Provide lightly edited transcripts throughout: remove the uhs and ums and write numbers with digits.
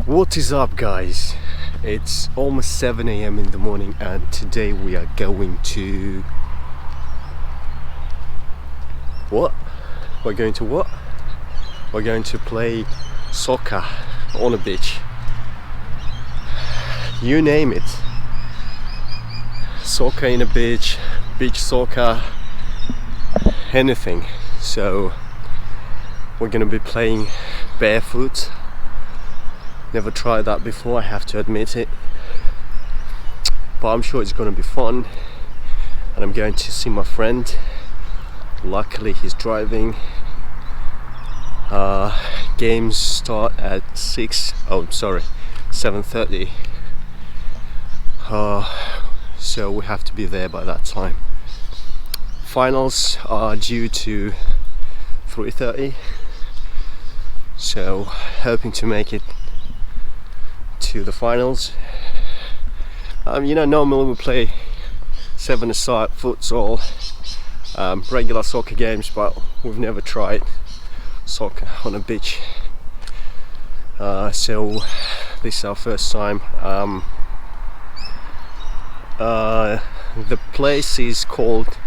What is up, guys? It's almost 7 a.m. in the morning, and today we are going to... What? We're going to what? We're going to play soccer on a beach. You name it. Soccer in a beach soccer, anything. So we're gonna be playing barefoot. Never tried that before, I have to admit it, but I'm sure it's gonna be fun. And I'm going to see my friend. Luckily he's driving. Games start at 7:30. So we have to be there by that time. Finals are due to 3:30, so hoping to make it to the finals. Normally we play 7-a-side futsal, regular soccer games, but we've never tried soccer on a beach. So this is our first time. The place is called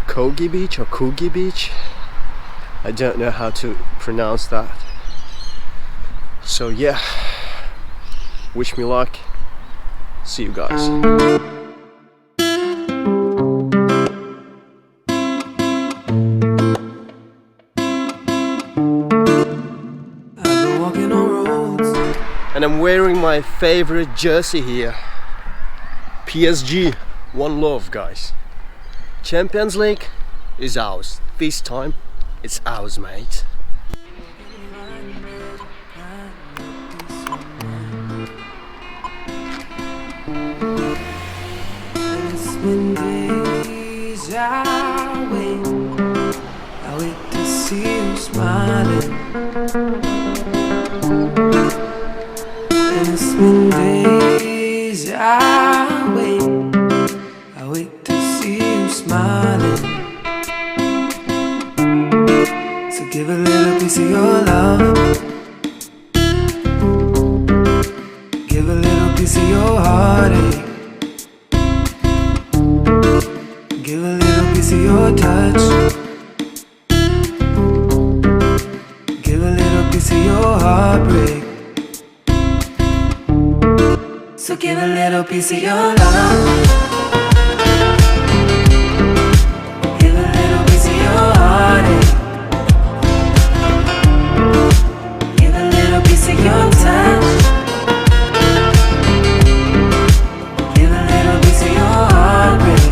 Kogi Beach or Kugi Beach. I don't know how to pronounce that. So yeah, wish me luck. See you guys. And I'm wearing my favorite jersey here. PSG, one love, guys. Champions League is ours. This time, it's ours, mate. It's been days I wait to see you smiling. And it's been days I wait to see you smiling. So give a little piece of your love, give a little piece of your heartache, give a little piece of your touch, give a little piece of your heartbreak. So give a little piece of your love, give a little piece of your heartache, give a little piece of your touch, give a little piece of your heartbreak.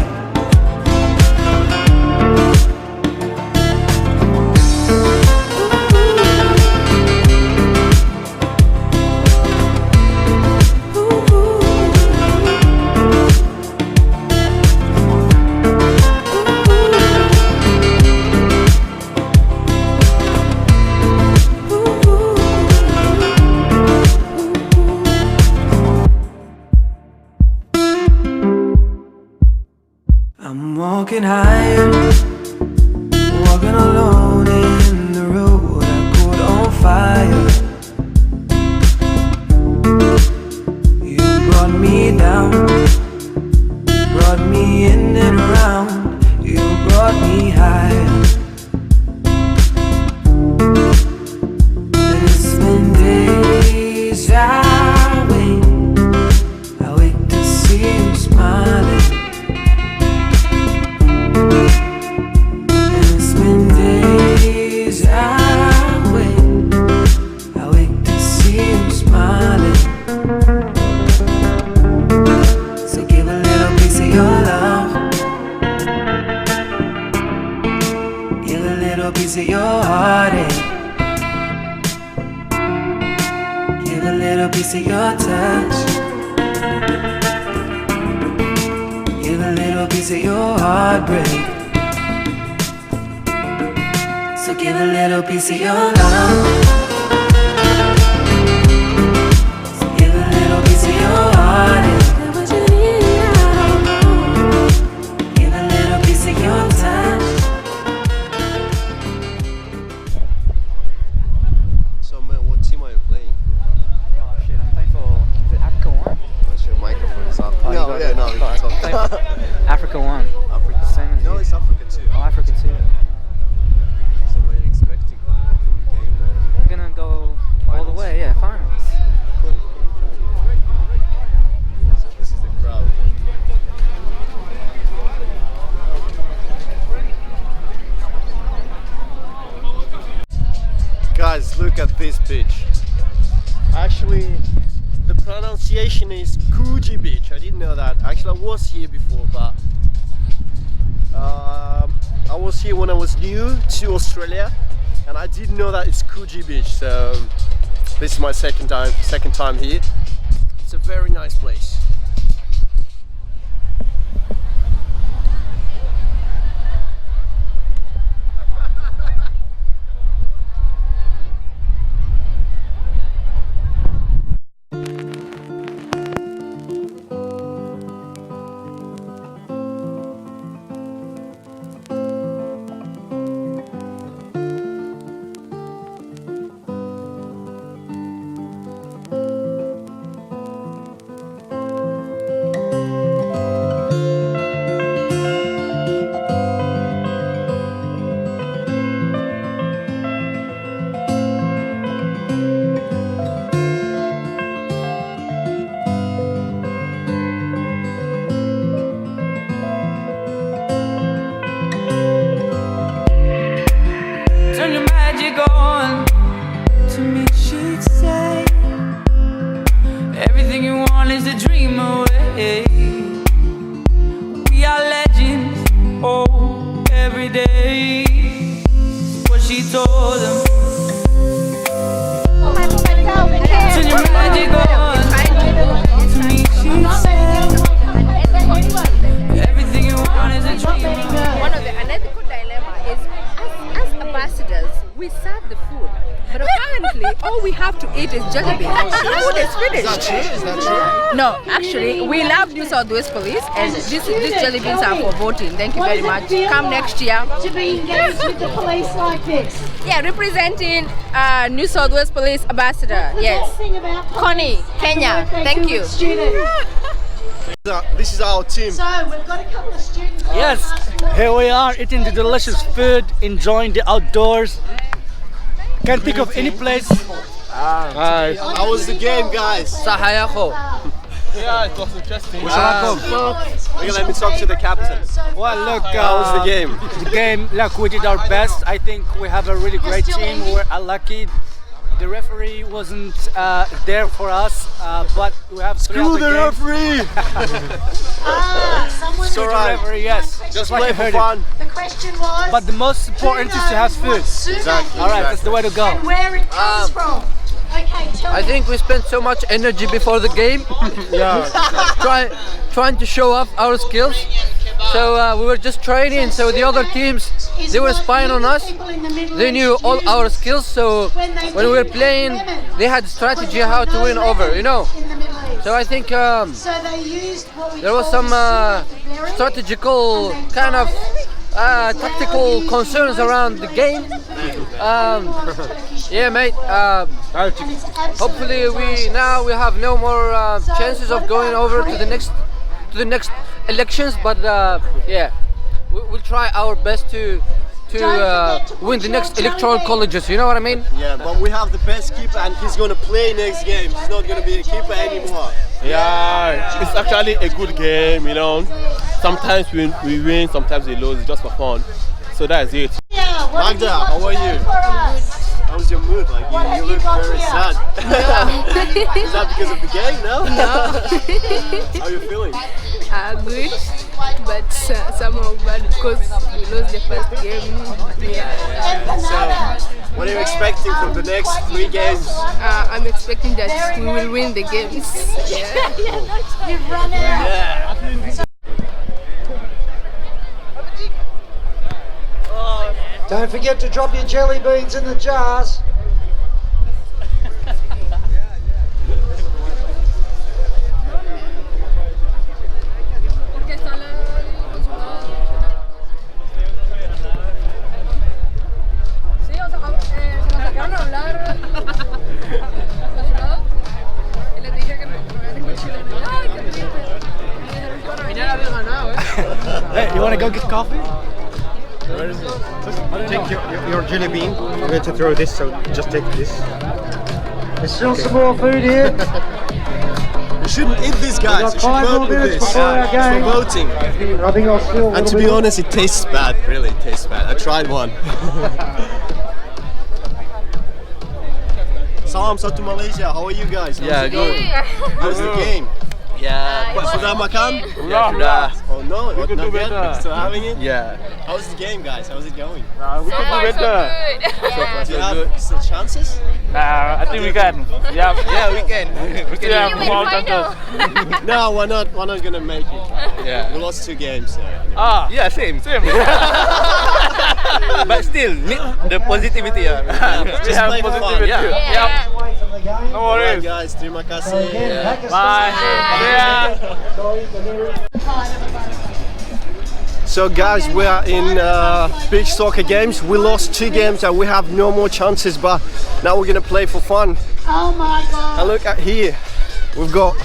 I'm walking high, walking alone in the road I caught on fire. You brought me down, brought me in and around. You brought me high. And it's been days I wait to see you smiling. Piece of your heartache, give a little piece of your touch, give a little piece of your heartbreak. So give a little piece of your love, so give a little piece of your heartache, give a little piece of your touch. So man, what team are you playing? Oh shit, Africa won. Africa. Same as No, you. it's Africa too. Oh, Africa too. So what are you expecting from the game, man? We're gonna go all the way. Yeah, finals. So this is the crowd. Guys, look at this beach. Actually, the pronunciation is Coogee Beach. I didn't know that. Actually, I was here before, but I was here when I was new to Australia, and I didn't know that it's Coogee Beach. So this is my second time here. It's a very nice place. Turn your magic on. To me, she'd say, everything you want is a dream away. We are legends, oh, every day. What she told them. Turn your magic on. To me, she'd say, everything you want is a dream away. One of the unethical dilemma is as ambassadors, we serve the food, but apparently all we have to eat is jelly beans. The food is finished. Is that true? No, actually, we love New South Wales Police, and these jelly beans are for voting. Thank you very much. Come next year. To be engaged with the police like this. Yeah, representing New South Wales Police ambassador. The Yes, best thing about Connie, Kenya. Thank you. Students. This is our team. So we've got a couple of students. Yes, here we are eating the delicious food, enjoying the outdoors. Can't think of any place. Hi. How was the game, guys? Yeah, it was interesting. Let me talk to the captain. Well, look, How was the game? The game, look, we did our best. I think we have a really great team. We're unlucky. The referee wasn't there for us, but we have three Screw other the games. referee! Someone It's alright. Referee, yes. Just like play you for heard it. fun. The question was. But the most important is to have food. Exactly. All right, that's the way to go. And where it comes from. Okay, tell I me. think we spent so much energy before the game, trying to show off our skills. So we were just training. So the other teams, they were spying on us. They knew all our skills. So when we were playing, they had strategy how to win over. You know. In the Middle East. So I think So they used what we there was call some the silver berry, strategical and they kind of tried tactical concerns around the game. Yeah, mate. Hopefully we have no more chances of going over to the next elections, but yeah, we'll try our best to win the next electoral colleges. You know what I mean? Yeah, but we have the best keeper and he's going to play next game. He's not going to be a keeper anymore. Yeah, it's actually a good game, you know. Sometimes we win, sometimes we lose, just for fun. So that's it. Yeah, what have Magda, you got how are to say you? for us? How's your mood? Like What have you you look got very here? sad. Is that because of the game? No. How are you feeling? Good, but somehow bad because we lost the first game. Yeah. So, what are you expecting from the next 3 games? I'm expecting that we will win the games. Yeah. You've run out. Don't forget to drop your jelly beans in the jars. Sí, o sea, se nos sacaron a hablar. Y les dije que no había ningún chileno. Ay, qué triste. Final había ganado. want to go get coffee? Where is it? Take your jelly bean. I'm going to throw this, so just take this. There's still some more food here. You shouldn't eat this, guys. You should 5 vote more with minutes this. before our It's game. for voting. Rubbing off still. And to be honest, it tastes bad. Really, it tastes bad. I tried one. Salam to Malaysia. How are you guys? How's it going? How's the game? Yeah. Sudah makan? Yeah, sudah. Oh no, not could do yet. better. Still having it? Yeah. How's the game, guys? How's it going? We can do better. Do you have still chances? I think we can. Yeah, Yeah, we can. We still have more chances. No, we're not gonna make it. Yeah. We lost 2 games. So. Yeah, same. But still, need the positivity. Just play for fun. Yeah. No Alright, worries. guys. Terima kasih. Bye. So guys, we are in beach soccer games. We lost 2 games and we have no more chances, but now we're gonna play for fun. Oh my god. And look at here, we've got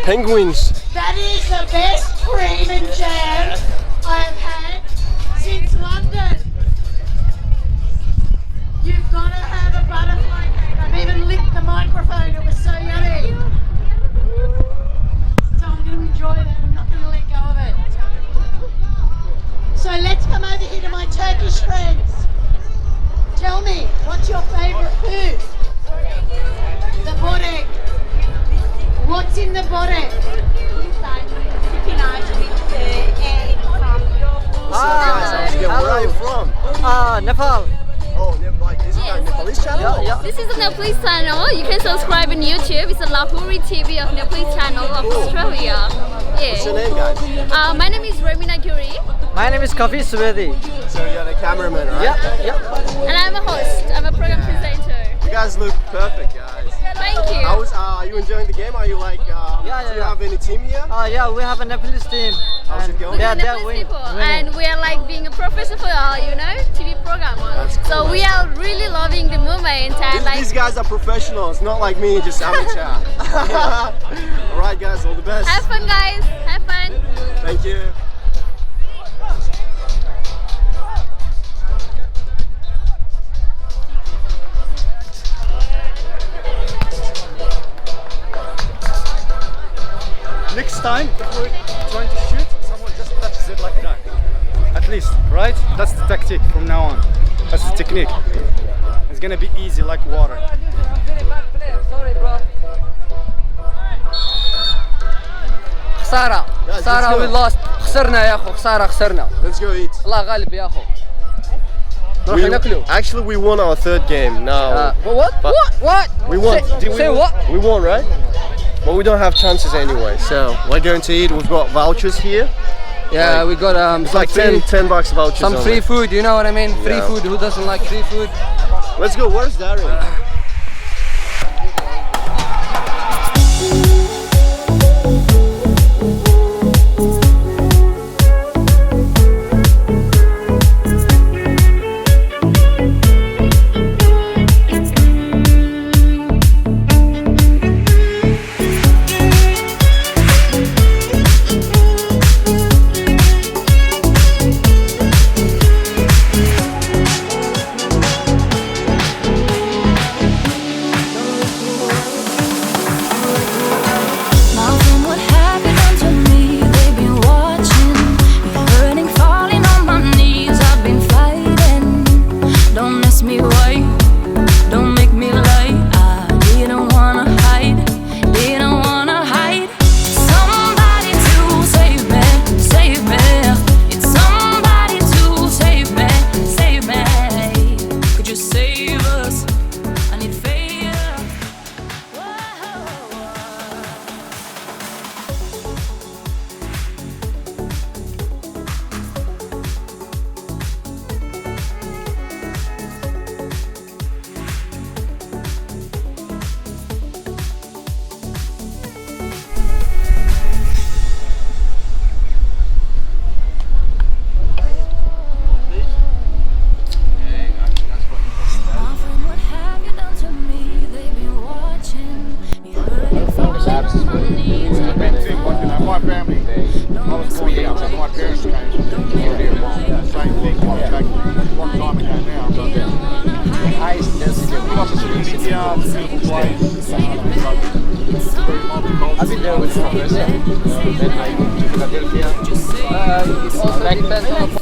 penguins. That is the best cream and jam I've had since London. You've got to have a butterfly cake. I've even licked the microphone. It was so yummy. So I'm going to enjoy that. I'm not going to let go of it. So let's come over here to my Turkish friends. Tell me, what's your favourite food? The borek. What's in the borek? Where are you from? Nepal. Oh, like is it like Nepalese channel? Yeah. This is a Nepalese channel. You can subscribe on YouTube. It's a Lahori TV of Nepalese channel of Australia. What's your Yeah. name, guys? My name is Romina Guri, My name is Kafi Subedi. So you're the cameraman, right? Yeah. and I'm a host. I'm a program presenter. You guys look perfect, guys. Thank you. Are you enjoying the game? Are you like, do you have any team here? Yeah, we have a Nepalese team. How's it going? We're Nepalese people, and we are like being a professional, TV programmer. That's cool. So we are really loving the moment, and like These guys are professionals, not like me, just amateur. Alright guys, all the best. have fun, guys. Have fun. Thank you. Next time, if we're trying to shoot, someone just touches it like that. At least, right? That's the tactic from now on. That's the technique. It's gonna be easy like water. Sorry, bro. خسارة let's خسارة go. we lost خسرنا يا أخو خسارة Let's go eat. الله غالب يا أخو نروح ناكلو Actually, we won our 3rd game now. What? But- What? We won. Did we Say win? what? We won, right? But we don't have chances anyway. So we're going to eat. We've got vouchers here. Yeah, we got It's like 10 bucks vouchers. some only. free food, you know what I mean? Free Yeah. food, who doesn't like free food? Let's go. Where's Darren? My family. I was born here. My parents came. Okay. I've been there with some person. Then I moved to Philadelphia. It also depends on the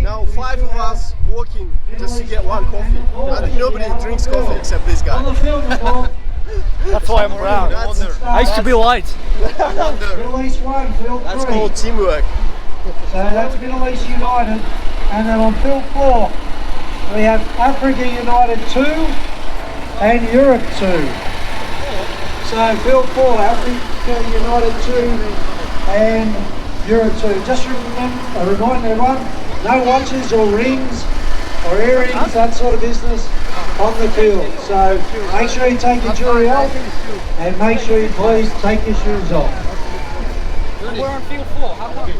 Now 5 of us walking just to get one coffee. I think nobody drinks coffee except this guy. That's why I'm brown. I used to be white. Middle East 1, field 3. That's called teamwork. So that's Middle East United. And then on field 4, we have Africa United 2 and Europe 2. So field 4, Africa United 2 and Europe 2. Just remind everyone, no watches or rings or earrings, that sort of business on the field. So make sure you take your jewelry off and make sure you please take your shoes off. We're on field 4. How come?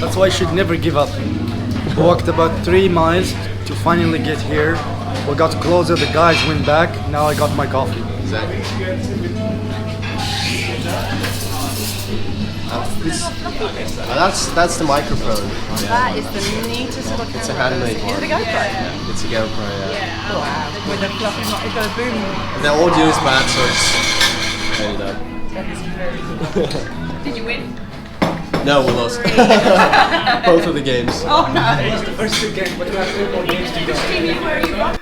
That's why I should never give up. We walked about 3 miles to finally get here. We got closer, the guys went back, now I got my coffee. Exactly. That's the microphone. That is the neatest little camera. It's a handmade one. Is it a GoPro? It's a GoPro, yeah. Oh wow. With a fluffy, it's got a boom. The audio is bad, so it's turn it up. That is very good. Did you win? No, we lost. Both of the games. Oh no. It's the first 2 games, but we have 3 more games to go. Which team were you from?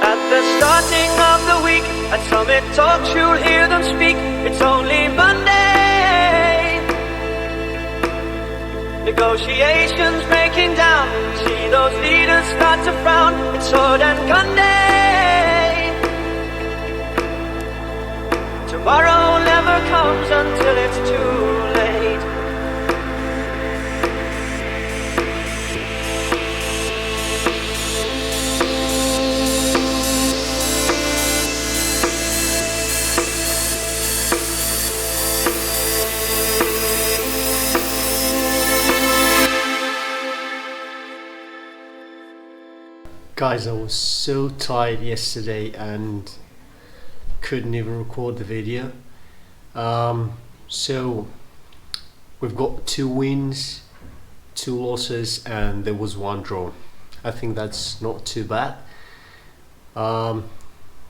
At the starting of the week, at Summit Talks you'll hear them speak. It's only Monday. Negotiations breaking down. See those leaders start to frown. It's sword and gun day. Tomorrow never comes until it's too late. Guys, I was so tired yesterday and couldn't even record the video. So we've got 2 wins, 2 losses, and there was 1 draw. I think that's not too bad.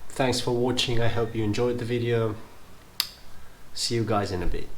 Thanks for watching. I hope you enjoyed the video. See you guys in a bit.